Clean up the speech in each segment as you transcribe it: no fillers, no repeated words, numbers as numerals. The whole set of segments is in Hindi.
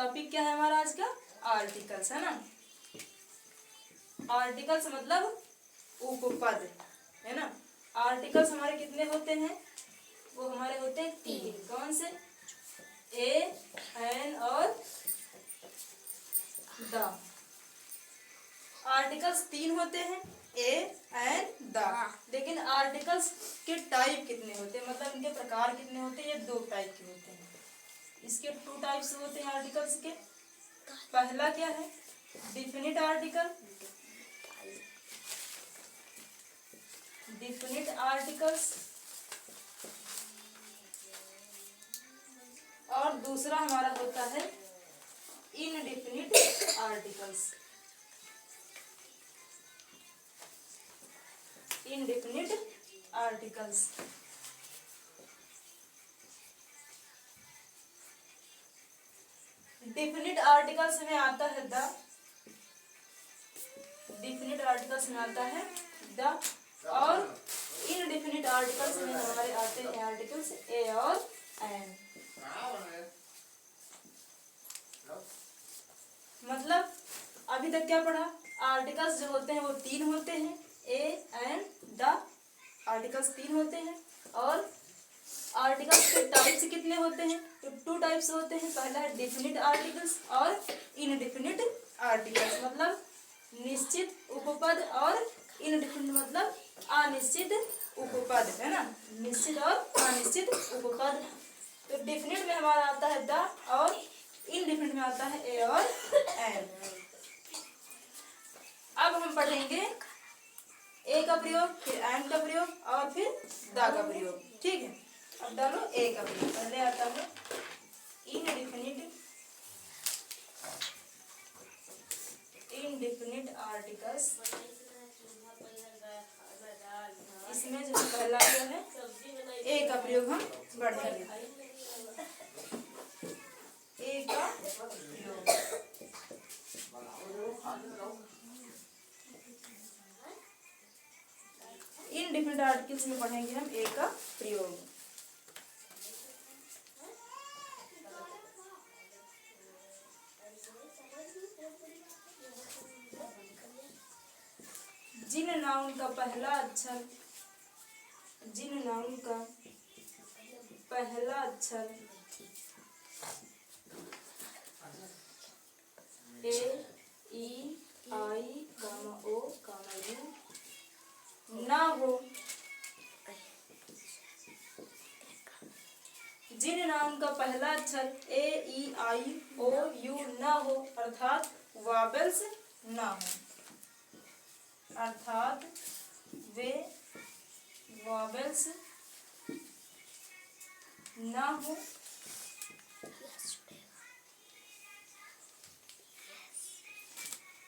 टॉपिक क्या है हमारा आज का? आर्टिकल्स, है ना। आर्टिकल्स मतलब उपपद, है ना। आर्टिकल्स हमारे कितने होते हैं? वो हमारे होते हैं 3। कौन से? ए, एन और द। आर्टिकल्स 3 होते हैं, ए, एन, द। लेकिन आर्टिकल्स के टाइप कितने होते हैं, मतलब इनके प्रकार कितने होते हैं? ये 2 टाइप के होते हैं। इसके 2 टाइप्स होते हैं आर्टिकल्स के। पहला क्या है? Definite article. Definite articles. और दूसरा हमारा होता है indefinite articles. Indefinite articles. Definite articles में आता है द। डिफिनिट आर्टिकल्स में आता है द। और इनडिफिनिट आर्टिकल्स में हमारे आते हैं आर्टिकल्स ए और एन। मतलब अभी तक क्या पढ़ा? आर्टिकल्स जो होते हैं वो 3 होते हैं, ए, एन, द। आर्टिकल्स 3 होते हैं। और आर्टिकल्स के टाइप्स कितने होते हैं? तो 2 टाइप्स होते हैं। पहला है डिफिनिट आर्टिकल्स और इनडिफिनिट आर्टिकल्स, मतलब निश्चित उपपद, और इनडिफिनिट मतलब अनिश्चित उपपद, है ना। निश्चित और अनिश्चित उपपद। तो डिफिनिट में हमारा आता है द और इनडिफिनिट में आता है ए और एन। अब हम पढ़ेंगे ए का प्रयोग, फिर एन का प्रयोग और फिर द का प्रयोग, ठीक है। अब डालो ए का प्रयोग। पहले आता है इनडिफिनिट आर्टिकल्स। इसमें जो पहला जो है ए का प्रयोग हम पढ़ेंगे। ए का प्रयोग इनडिफिनिट आर्टिकल्स में पढ़ेंगे हम ए का प्रयोग। जिन नाउन का पहला अक्षर, जिन नाउन का पहला अक्षर ए, ई, आई, ओ, यू ना हो, जिन नाउन का पहला अक्षर ए, ई, आई, ओ, यू ना हो, अर्थात वावेल्स ना हो, अर्थात वे वावेल्स ना हो,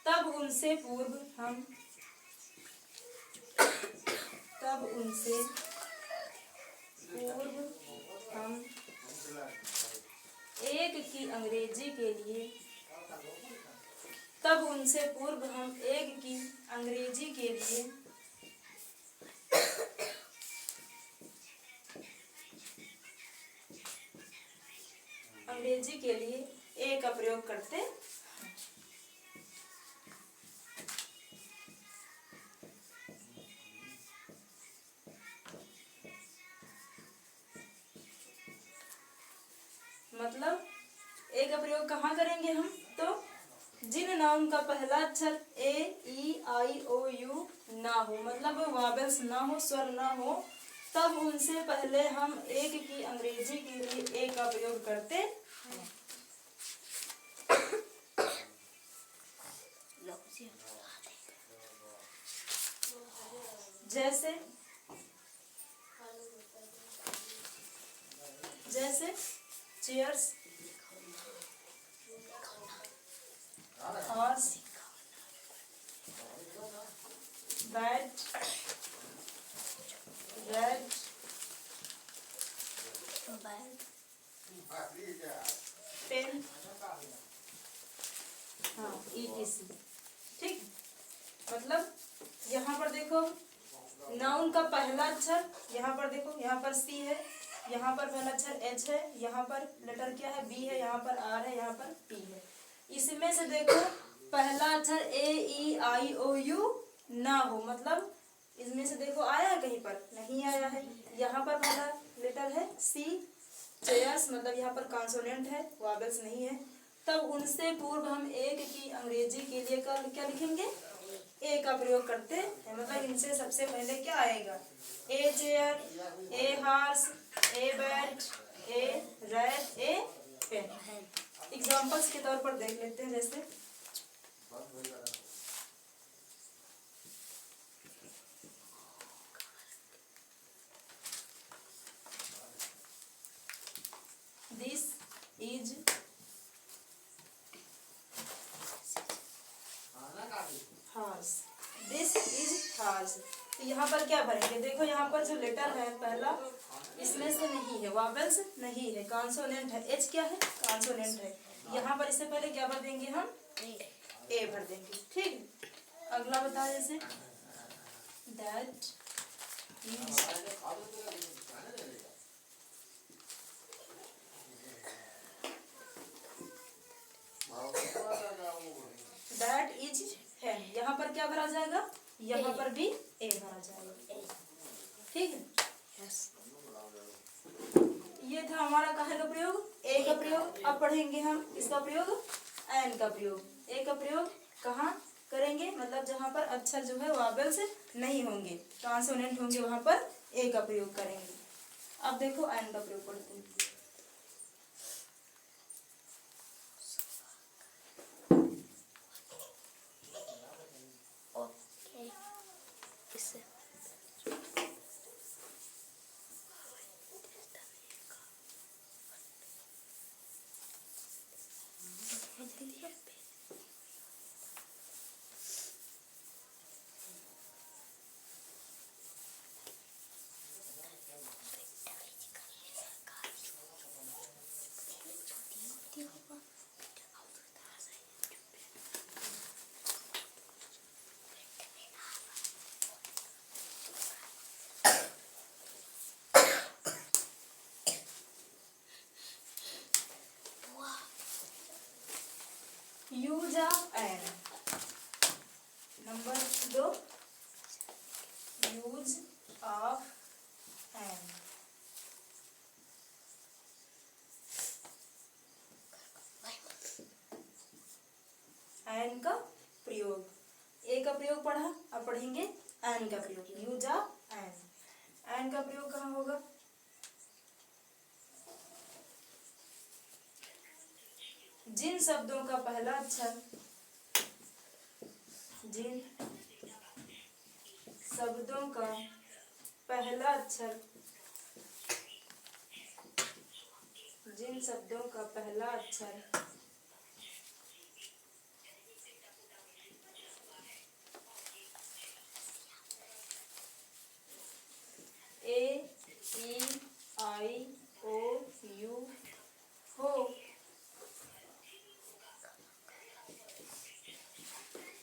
तब उनसे पूर्व हम एक की अंग्रेजी के लिए, तब उनसे पूर्व हम एक की अंग्रेजी के लिए ए का प्रयोग करते हैं। मतलब ए का प्रयोग कहाँ करेंगे हम? तो जिन नाउन का पहला अक्षर ए, ई, आई, ओ, यू ना हो, मतलब वावेल्स ना हो, स्वर ना हो, तब उनसे पहले हम एक की अंग्रेजी के लिए ए का प्रयोग करते हैं। जैसे chairs, horse, bat, red, pen, हाँ, ETC, ठीक। मतलब यहाँ पर देखो नाउन का पहला अक्षर, यहाँ पर देखो, यहाँ पर सी है, यहाँ पर पहला अक्षर एच है, यहाँ पर लेटर क्या है बी है, यहाँ पर आर है, यहाँ पर पी है। इसमें से देखो पहला अक्षर ए ई आई ओ यू ना हो, मतलब इसमें से देखो आया है कहीं पर, नहीं आया है। यहाँ पर पहला लेटर है सी चेयर्स, मतलब यहाँ पर कॉन्सोनेंट है, वॉवेल्स नहीं है। तब उनसे पूर्व हम एक की अंग्रेजी के लिए क्या लिखेंगे, ए का प्रयोग करते हैं। मतलब इनसे सबसे पहले क्या आएगा, a chair, a horse, a bat, a rat, a pen. Examples के तौर पर देख लेते हैं, जैसे this is horse, this is horse. तो यहाँ पर क्या भरेंगे, देखो यहाँ पर जो लेटर है पहला इसमें से नहीं है, वॉवेल्स नहीं है, कॉन्सोनेंट है। एच क्या है, कॉन्सोनेंट है। यहाँ पर इससे पहले क्या भर देंगे हम, ए भर देंगे। ठीक, अगला बताओ, जैसे दैट इज दैट इज है, यहाँ पर क्या भरा जाएगा, यहाँ पर भी ए भरा जाएगा। ठीक है, ये था हमारा कहाँ का प्रयोग, ए का प्रयोग। अब पढ़ेंगे हम इसका प्रयोग, एन का प्रयोग। ए का प्रयोग कहाँ करेंगे, मतलब जहाँ पर अक्षर जो है वॉवेल्स नहीं होंगे, कॉन्सोनेंट होंगे, वहाँ पर ए का प्रयोग करेंगे। अब देखो एन का प्रयोग पढ़ते हैं। Use of an, number 2, use of an. An का प्रयोग, ए का प्रयोग पढ़ा, अब पढ़ेंगे एन का प्रयोग। यूज ऑफ एन, एन का प्रयोग कहाँ होगा, जिन शब्दों का पहला अक्षर, जिन शब्दों का पहला अक्षर, जिन शब्दों का पहला अक्षर ए ई आई ओ यू हो,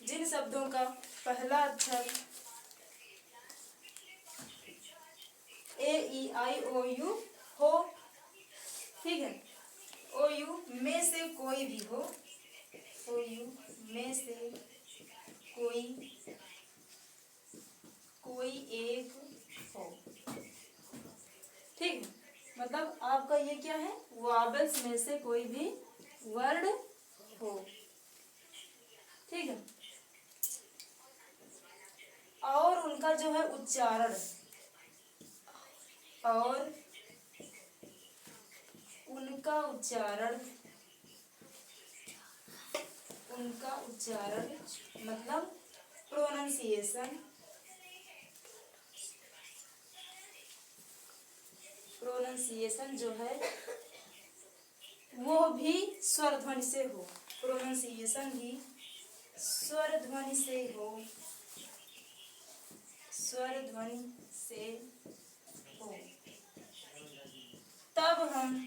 जिन शब्दों का पहला अक्षर ए ई आई ओ यू हो, ठीक है, ओ यू में से कोई भी हो, ओ यू में से कोई एक हो। ठीक, मतलब आपका ये क्या है, वॉवेल्स में से कोई भी वर्ड हो। ठीक है, और उनका जो है उच्चारण, और उनका उच्चारण, उनका उच्चारण मतलब प्रोनाउंसिएशन, प्रोनाउंसिएशन जो है वो भी स्वर ध्वनि से हो, प्रोनाउंसिएशन भी स्वर ध्वनि से हो, स्वर ध्वनि से हो। तब हम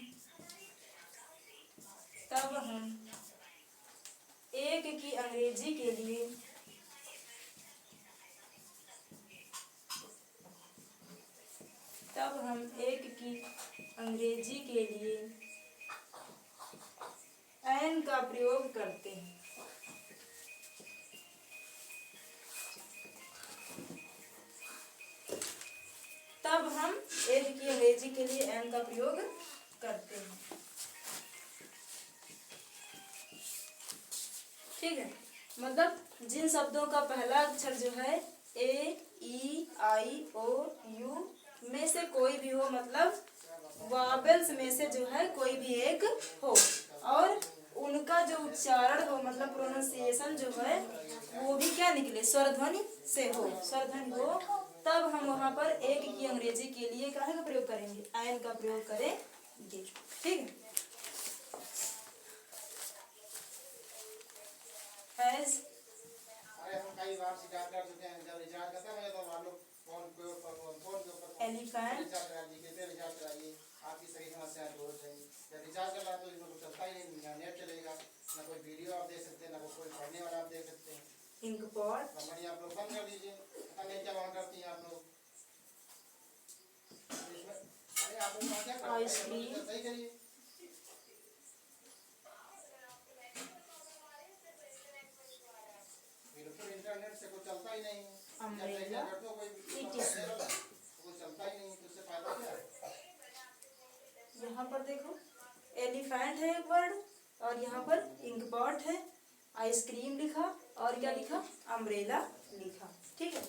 एक की अंग्रेजी के लिए तब हम एक की अंग्रेजी के लिए एन का प्रयोग करते हैं। तब हम एज की अंग्रेजी के लिए एन का प्रयोग करते हैं। ठीक है, मतलब जिन शब्दों का पहला अक्षर जो है ए, ई, आई, ओ, यू में से कोई भी हो, मतलब वावेल्स में से जो है कोई भी एक हो, और उनका जो उच्चारण हो, मतलब प्रोनाउंसिएशन जो है वो भी क्या निकले, स्वर ध्वनि से हो, स्वर ध्वनि हो, तब हम वहां पर एक की अंग्रेजी के लिए क्या का प्रयोग करेंगे, एन का प्रयोग करेंगे। ठीक है, एज कई बार शिकायत कर चुके हैं, जब रिचार्ज करते हैं तो मान लो फोन के ऊपर एलिफेंट रिचार्ज करा लीजिए, कैसे रिचार्ज कराइए, आपकी सही समस्या दूर हो जाएगी। जब रिचार्ज कर रहा है तो इसमें कुछ चलता ही नहीं, ना नेट चलेगा, ना कोई वीडियो आप देख सकते हैं, ना कोई पढ़ने वाला आप देख सकते हैं। इंकपॉट कंपनी आप लोग बंद कर दीजिए, पता नहीं क्या वहाँ करती हैं आप लोग। अरे आप लोग क्या करते हैं, आइसक्रीम सही करिए। इंटरनेट से कुछ चलता ही नहीं, अम्ब्रेला तो कुछ चलता ही नहीं, तो उससे फायदा क्या है। यहाँ पर देखो एलिफेंट है एक वर्ड, और यहाँ पर इंकपॉट है, आइसक्रीम लिखा, और क्या लिखा, अम्ब्रेला लिखा। ठीक है,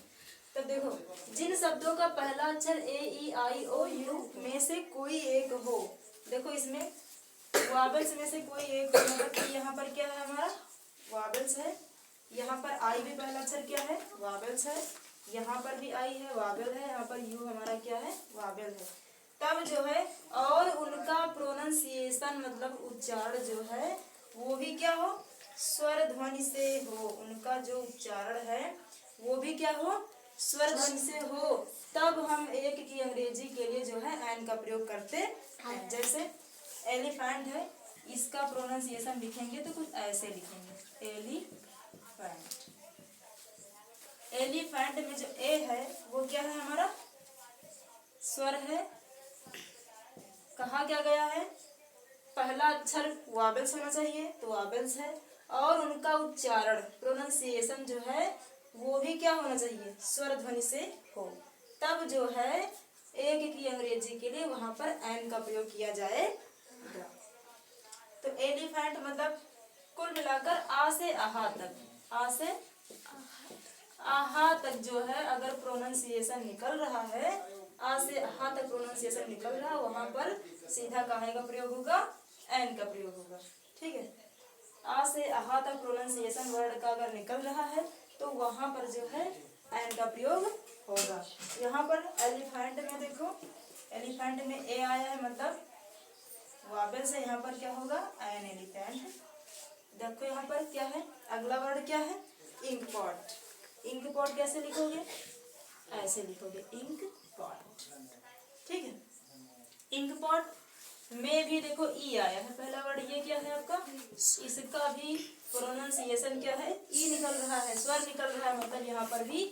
तो देखो जिन शब्दों का पहला अक्षर ए, ई, आई, ओ, यू में से कोई एक हो, देखो इसमें वावेल्स में से कोई एक हो, मतलब यहाँ पर क्या है, हमारा वावेल्स है, यहाँ पर आई भी पहला अक्षर क्या है, वावेल्स है, यहाँ पर भी आई है, वावेल है, यहाँ पर यू हमारा क्या है, वावेल है। तब जो है और उनका प्रोनाउंसिएशन मतलब उच्चारण जो है वो भी क्या हो, स्वर ध्वनि से हो, उनका जो उच्चारण है वो भी क्या हो, स्वर ध्वनि से हो, तब हम एक की अंग्रेजी के लिए जो है एन का प्रयोग करते हैं। जैसे एलिफेंट है, इसका प्रोनाउंसिएशन लिखेंगे तो कुछ ऐसे लिखेंगे, एलिफेंट। एलिफेंट में जो ए है वो क्या है, हमारा स्वर है, कहा क्या गया है, पहला अक्षर वावेल्स होना चाहिए तो वावेल्स है, और उनका उच्चारण प्रोनाउंसिएशन जो है वो भी क्या होना चाहिए, स्वर ध्वनि से हो, तब जो है एक की अंग्रेजी के लिए वहां पर एन का प्रयोग किया जाएगा। तो एलिफेंट मतलब कुल मिलाकर आ से आहा तक, आ से आहा तक जो है अगर प्रोनाउंसिएशन निकल रहा है, आ से आहा तक प्रोनाउंसिएशन निकल रहा है, वहां पर सीधा काहे का प्रयोग होगा, एन का प्रयोग होगा। ठीक है, आ से आहा तक प्रोनाउंसिएशन वर्ड का अगर निकल रहा है तो वहां पर जो है एन का प्रयोग होगा। यहाँ पर एलिफेंट में देखो, एलिफेंट में ए आया है, मतलब वावेल से यहाँ पर क्या होगा, एन एलिफेंट। देखो यहाँ पर क्या है, अगला वर्ड क्या है, इंकपॉट। इंकपॉट कैसे लिखोगे, ऐसे लिखोगे, इंकपॉट। ठीक है, इंकपॉट में भी देखो ई आया है पहला वर्ड, ये क्या है आपका, इसका भी प्रोनाउंसिएशन क्या है, ई निकल रहा है, स्वर निकल रहा है, मतलब यहाँ पर भी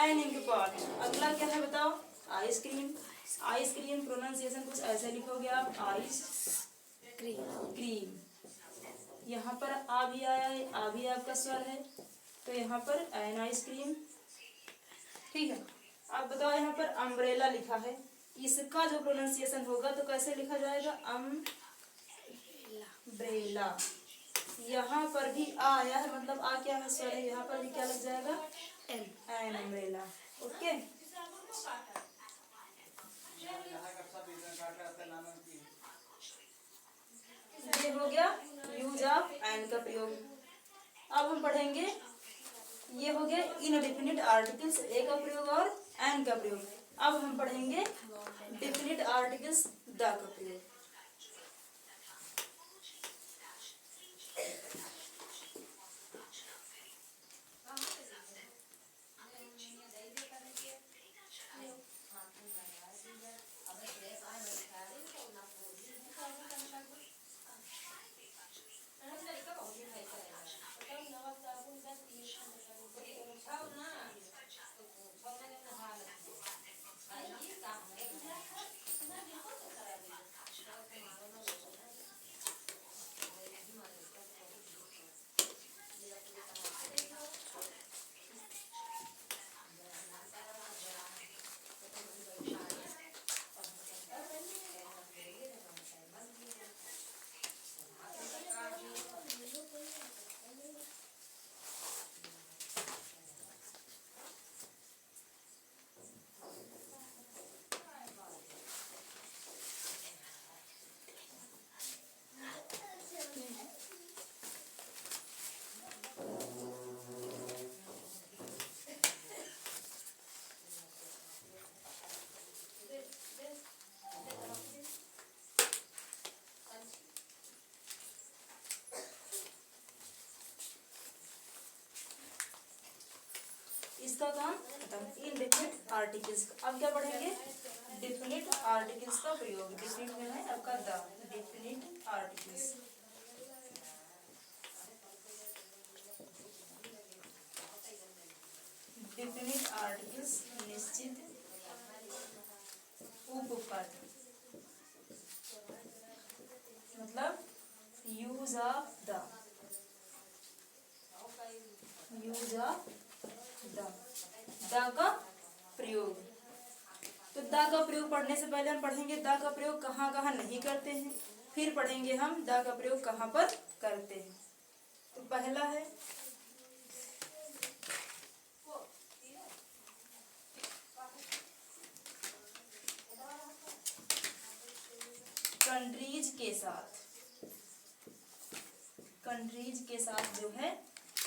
एन इंकपॉट। अगला क्या है बताओ, आइसक्रीम। आइसक्रीम प्रोनाउंसिएशन कुछ ऐसे लिखोगे आप, आइस क्रीम। यहाँ पर आ भी आया है, आ भी आपका स्वर है, तो यहाँ पर एन आइसक्रीम। ठीक है, अब बताओ यहाँ पर अम्ब्रेला लिखा है, इसका जो प्रोनाउंसिएशन होगा तो कैसे लिखा जाएगा, अम्ब्रेला। यहाँ पर भी आ आया है, मतलब आ क्या है, स्वर है, यहाँ पर भी क्या लग जाएगा, एन अम्ब्रेला। ओके, ये हो गया यूज ऑफ एन का प्रयोग। अब हम पढ़ेंगे, ये हो गया इनडेफिनिट आर्टिकल्स, ए का प्रयोग और एन का प्रयोग। अब हम पढ़ेंगे डेफिनिट आर्टिकल्स, द का प्रयोग। का काम खत्म। Indefinite articles. अब क्या पढ़ेंगे? डेफिनिट आर्टिकल्स का प्रयोग। डेफिनिट में है आपका the, definite articles. Definite articles निश्चित उपपद, मतलब use of the, use of the का प्रयोग। तो द का प्रयोग पढ़ने से पहले हम पढ़ेंगे द का प्रयोग कहाँ कहाँ नहीं करते हैं, फिर पढ़ेंगे हम द का प्रयोग कहाँ पर करते हैं। तो पहला है कंट्रीज के साथ। कंट्रीज के साथ जो है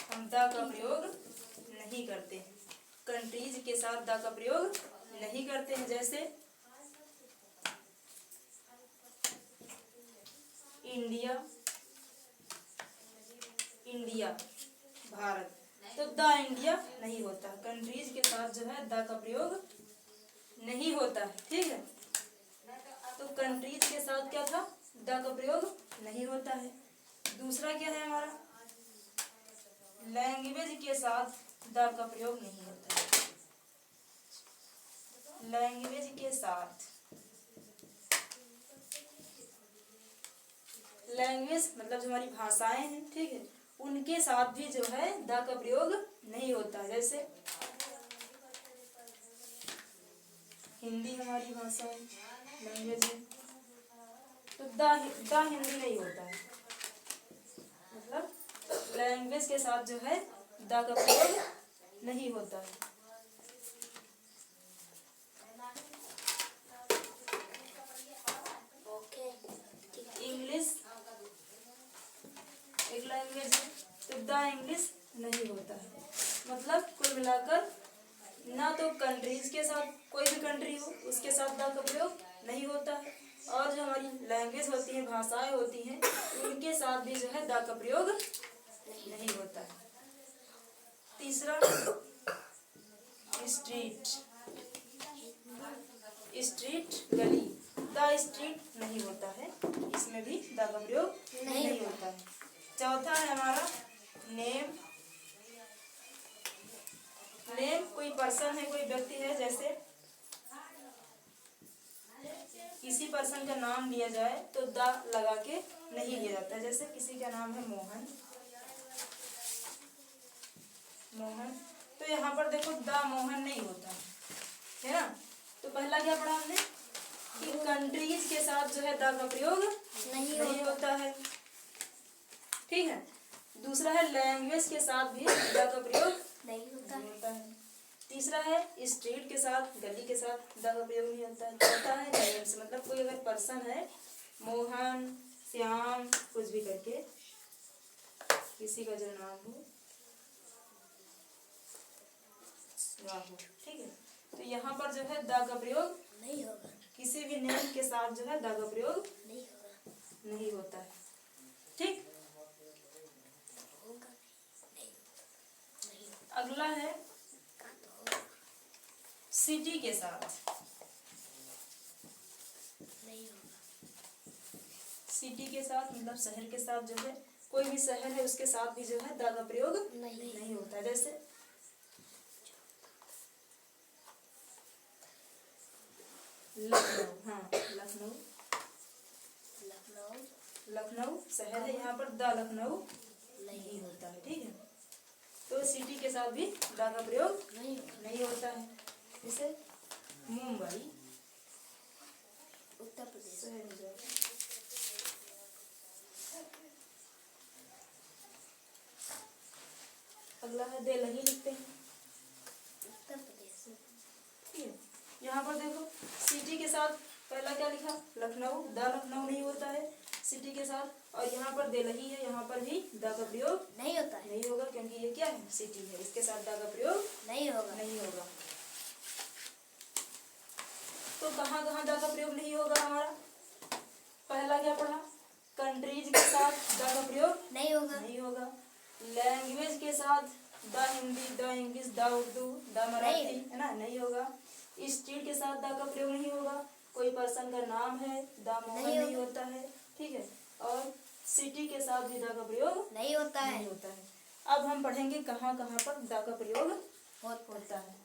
हम द का प्रयोग नहीं करते हैं। कंट्रीज के साथ द का प्रयोग नहीं करते हैं। जैसे इंडिया, इंडिया, भारत, तो द इंडिया नहीं होता। कंट्रीज के साथ जो है द का प्रयोग नहीं होता है, ठीक है। तो कंट्रीज के साथ क्या था? द का प्रयोग नहीं होता है। दूसरा क्या है हमारा? लैंग्वेज के साथ द का प्रयोग नहीं होता है। लैंग्वेज के साथ, लैंग्वेज मतलब जो हमारी भाषाएं हैं, ठीक है, उनके साथ भी जो है द का प्रयोग नहीं होता है। जैसे हिंदी हमारी भाषा है, लैंग्वेज है, तो द हिंदी नहीं होता है। मतलब लैंग्वेज के साथ जो है द का प्रयोग नहीं होता है। इंग्लिश एक लैंग्वेज है, तो द इंग्लिश नहीं होता है। मतलब कुल मिलाकर ना तो कंट्रीज के साथ, कोई भी कंट्री हो उसके साथ द का प्रयोग नहीं होता है, और जो हमारी लैंग्वेज होती है, भाषाएं होती हैं, उनके साथ भी जो है द का प्रयोग नहीं होता है। तीसरा स्ट्रीट, स्ट्रीट गली, द स्ट्रीट नहीं होता है, इसमें भी द का प्रयोग नहीं होता है। चौथा है हमारा नेम। नेम कोई पर्सन है, कोई व्यक्ति है, जैसे किसी पर्सन का नाम लिया जाए तो द लगा के नहीं लिया जाता है। जैसे किसी का नाम है मोहन, मोहन, तो यहाँ पर देखो द मोहन नहीं होता है ना। तो पहला क्या पढ़ा हमने कि कंट्रीज के साथ जो है द का प्रयोग नहीं होता है, ठीक है। दूसरा है लैंग्वेज के साथ भी द का प्रयोग नहीं होता है। तीसरा है स्ट्रीट के साथ, गली के साथ द का प्रयोग नहीं होता है। चौथा है नेम्स, मतलब कोई अगर पर्सन है, मोहन, श्याम, कुछ भी करके किसी का जो नाम हो, राहुल, ठीक है, तो यहाँ पर जो है द का प्रयोग नहीं होगा। किसी भी नेम के साथ जो है द का प्रयोग नहीं होता है, ठीक। अगला है सिटी के साथ। सिटी के साथ मतलब शहर के साथ जो है, कोई भी शहर है उसके साथ भी जो है द का प्रयोग नहीं होता है। जैसे लखनऊ, हाँ लखनऊ, लखनऊ शहर है, यहाँ पर द लखनऊ नहीं होता है, ठीक है। तो सिटी के साथ भी द का प्रयोग नहीं होता है। जैसे मुंबई, उत्तर प्रदेश, अगला है दिल्ली, लिखते हैं उत्तर प्रदेश, ठीक है। यहाँ पर देखो सिटी के साथ पहला क्या लिखा? लखनऊ, द लखनऊ नहीं होता है सिटी के साथ, और यहाँ पर दिल्ली है, यहाँ पर भी द का प्रयोग नहीं होता है, नहीं होगा, क्योंकि ये क्या है? सिटी है, इसके साथ द का प्रयोग नहीं होगा। तो कहाँ कहाँ द का प्रयोग नहीं होगा हमारा? पहला क्या पढ़ा? कंट्रीज के साथ द का प्रयोग नहीं होगा। लैंग्वेज के साथ the Hindi, the English, the Urdu, the Marathi, है ना, नहीं होगा। स्ट्रीट के साथ द का प्रयोग नहीं होगा। कोई पर्सन का नाम है, द मोहन नहीं होता है, ठीक है। और सिटी के साथ भी द का प्रयोग नहीं होता है। नहीं होता है। अब हम पढ़ेंगे कहाँ कहाँ पर द का प्रयोग होता है।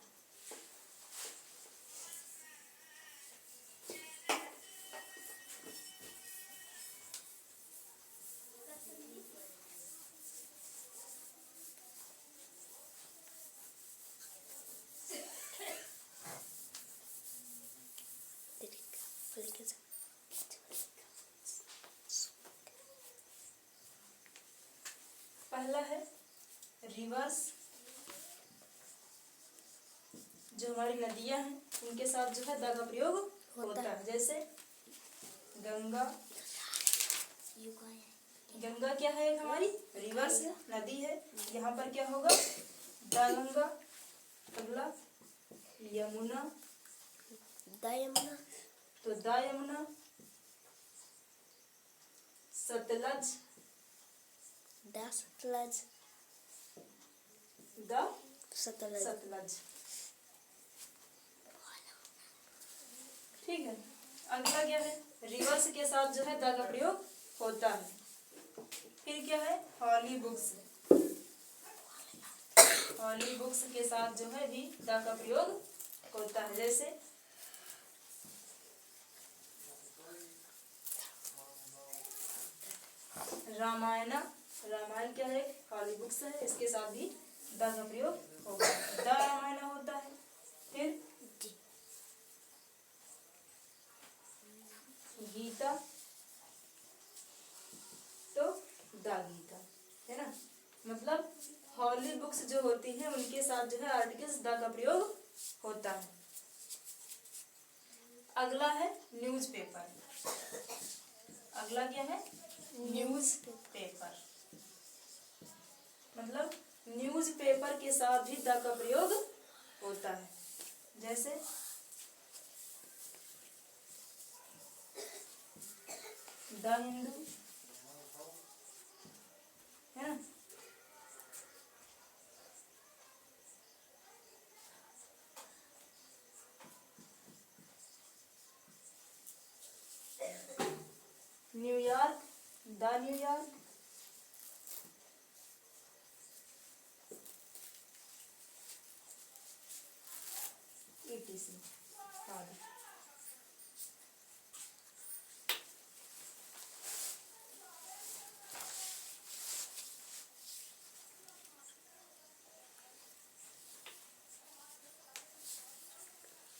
पहला है रिवर्स, जो हमारी नदियां हैं उनके साथ जो है द का प्रयोग होता है। जैसे गंगा, गंगा क्या है, एक हमारी रिवर्स है, नदी है। यहाँ पर क्या होगा, द गंगा। अगला यमुना, द यमुना, तो the Yamuna. Sutlej, the Sutlej, the Sutlej. Sutlej, ठीक है। अगला क्या है, रिवर्स के साथ जो है द का प्रयोग होता है। फिर क्या है, हॉली बुक्स, हॉली बुक्स के साथ जो है भी द का प्रयोग होता है। जैसे रामायणा, रामायण क्या है, हॉली बुक्स है, इसके साथ भी द का प्रयोग होगा, द रामायण होता है। फिर गीता, तो द गीता, है ना। मतलब हॉली बुक्स जो होती हैं उनके साथ जो है आर्टिकल्स द का प्रयोग होता है। अगला है न्यूज़पेपर। अगला क्या है, न्यूज़पेपर। मतलब न्यूज़पेपर के साथ भी द का प्रयोग होता है। जैसे द हिंदू, है ना। New York, the New York. ETC आदि।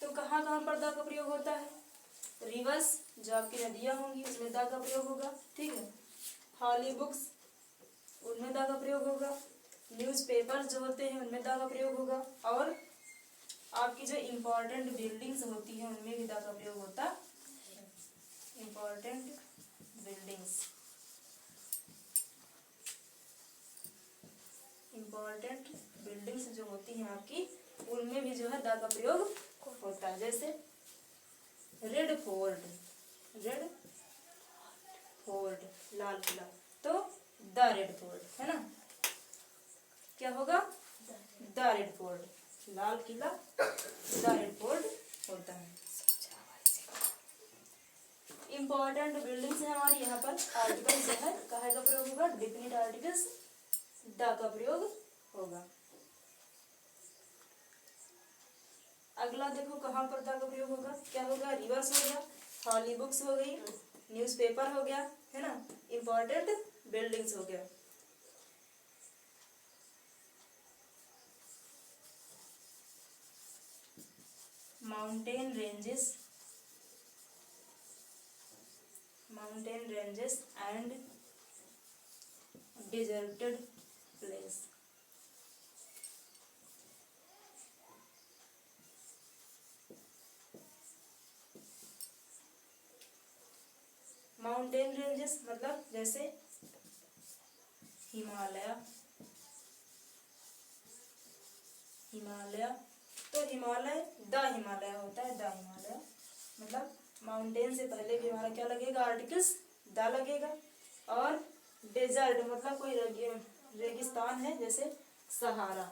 तो कहाँ कहाँ पर द का प्रयोग होता है, रिवर्स जो आपकी नदियां होंगी उसमें द का प्रयोग होगा, ठीक है। हॉली बुक्स, उनमें द का प्रयोग होगा। न्यूज़पेपर जो होते हैं उनमें द का प्रयोग होगा। और आपकी जो इम्पोर्टेंट बिल्डिंग्स होती हैं उनमें भी द का प्रयोग होता है। इम्पोर्टेंट बिल्डिंग्स, इम्पोर्टेंट बिल्डिंग्स जो होती हैं आपकी उनमें भी जो है द का प्रयोग होता है। जैसे red fort, red fort, Lal Qila, तो द रेड फोर्ट, है ना। क्या होगा, the red fort, Lal Qila, the red fort होता है। इम्पोर्टेंट बिल्डिंग्स है हमारी, यहाँ पर आर्टिकल जो है काहे का प्रयोग होगा, डिफिनिट आर्टिकल्स द का प्रयोग होगा। अगला देखो कहाँ पर द का प्रयोग होगा, क्या होगा, रिवर्स हो गया, हॉली बुक्स हो गई, न्यूज़पेपर हो गया, है ना, इम्पोर्टेंट बिल्डिंग्स हो गया। Mountain ranges, mountain ranges and deserted place. Mountain ranges मतलब जैसे हिमालय, हिमालय, तो हिमालय द हिमालय होता है, द हिमालय। मतलब माउंटेन से पहले भी हमारा क्या लगेगा, आर्टिकल्स द लगेगा। और डेजर्ट मतलब कोई रेगिस्तान है, जैसे सहारा,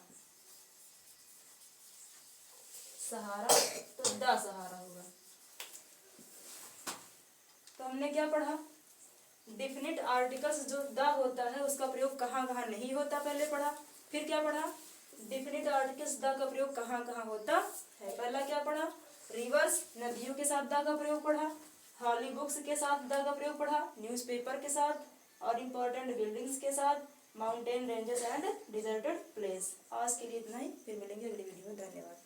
सहारा तो द सहारा होगा। तो हमने क्या पढ़ा, डिफिनिट आर्टिकल्स जो द होता है उसका प्रयोग कहाँ कहाँ नहीं होता पहले पढ़ा। फिर क्या पढ़ा, डिफिनिट आर्टिकल्स द का प्रयोग कहाँ कहाँ होता है। पहला क्या पढ़ा, रिवर्स नदियों के साथ द का प्रयोग पढ़ा, हॉली बुक्स के साथ द का प्रयोग पढ़ा, न्यूज़पेपर के साथ और इम्पोर्टेंट बिल्डिंग्स के साथ, mountain ranges and deserted place. आज के लिए इतना ही, फिर मिलेंगे अगली वीडियो में। धन्यवाद।